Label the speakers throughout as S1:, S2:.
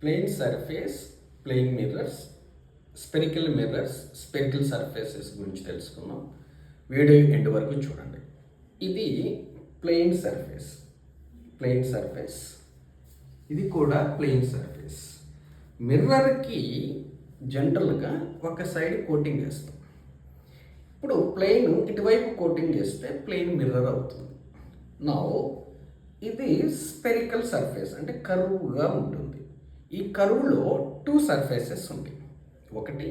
S1: Plain surface, plain mirrors, spherical mirrors, spherical surfaces గురించి తెలుసుకుందాం. Video end వరకు చూడండి. ఇది ప్లెయిన్ సర్ఫేస్, ప్లెయిన్ సర్ఫేస్. ఇది కూడా ప్లెయిన్ సర్ఫేస్. మిర్రర్కి జనరల్గా ఒక సైడ్ కోటింగ్ వేస్తాం. ఇప్పుడు ప్లెయిన్ ఇటువైపు కోటింగ్ చేస్తే ప్లెయిన్ మిర్రర్ అవుతుంది. నా ఇది స్పెరికల్ సర్ఫేస్, అంటే కరువుగా ఉంటుంది. ఈ కరువులో టూ సర్ఫేసెస్ ఉంటాయి. ఒకటి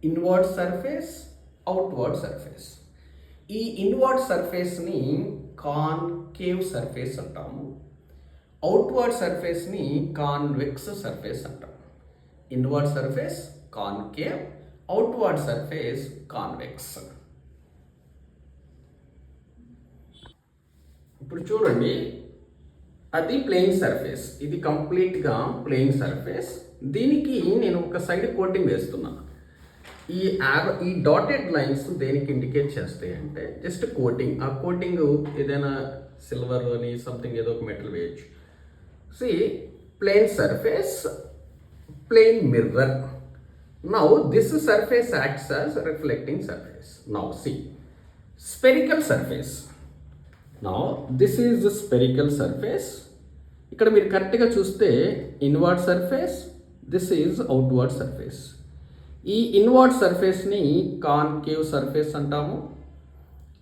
S1: ఇన్వర్డ్ సర్ఫేస్, అవుట్వర్డ్ సర్ఫేస్. ఈ ఇన్వర్డ్ సర్ఫేస్ని కాన్కేవ్ సర్ఫేస్ అంటాము. అవుట్వర్డ్ సర్ఫేస్ని కాన్వెక్స్ సర్ఫేస్ అంటాము. Inward surface concave, outward surface convex. ఇప్పుడు చూడండి, అది ప్లెయిన్ సర్ఫేస్, ఇది కంప్లీట్గా ప్లెయిన్ సర్ఫేస్. దీనికి నేను ఒక సైడ్ కోటింగ్ వేస్తున్నా. ఈ డాటెడ్ లైన్స్ దేనికి ఇండికేట్ చేస్తాయి అంటే జస్ట్ కోటింగ్. ఆ కోటింగ్ ఏదైనా సిల్వర్ అని సంథింగ్ ఏదో ఒక మెటల్ వేయచ్చు. See plain surface, plain mirror. Now this surface acts as reflecting surface. Now see spherical surface. Now this is the spherical surface. ఇక్కడ మీరు కరెక్ట్గా చూస్తే inward surface, this is outward surface. ఈ inward సర్ఫేస్ని concave surface అంటాము.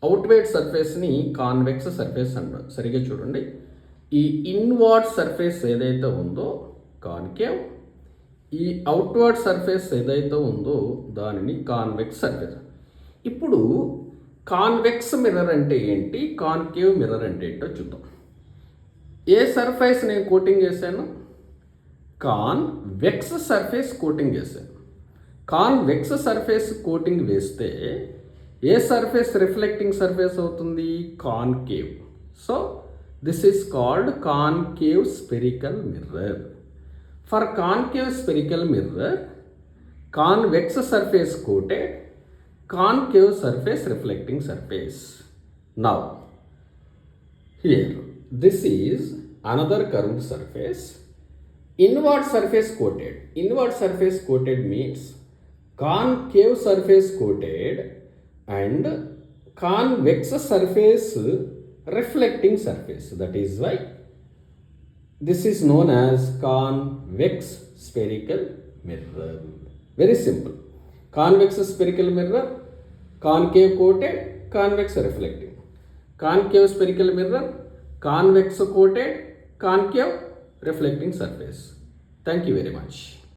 S1: Outward సర్ఫేస్ని convex surface అంటాం. సరిగ్గా చూడండి, ఈ ఇన్వర్డ్ సర్ఫేస్ ఏదైతే ఉందో కాన్కేవ్, ఈ అవుట్వర్డ్ సర్ఫేస్ ఏదైతే ఉందో దానిని కాన్వెక్స్ సర్ఫేస్. ఇప్పుడు కాన్వెక్స్ మిర్రర్ అంటే ఏంటి, కాన్కేవ్ మిర్రర్ అంటే ఏంటో చూద్దాం. ఏ సర్ఫేస్ నేను కోటింగ్ చేశాను? కాన్వెక్స్ సర్ఫేస్ కోటింగ్ చేశాను. కాన్వెక్స్ సర్ఫేస్ కోటింగ్ వేస్తే ఏ సర్ఫేస్ రిఫ్లెక్టింగ్ సర్ఫేస్ అవుతుంది? Concave. So this is called concave spherical mirror. For concave spherical mirror, convex surface coated, concave surface reflecting surface. Now here this is another curved surface, inward surface coated. Inward surface coated means concave surface coated and convex surface reflecting surface. That is why this is known as convex spherical mirror. Very simple. Convex spherical mirror, concave coated, convex reflecting. Concave spherical mirror, convex coated, concave reflecting surface. Thank you very much.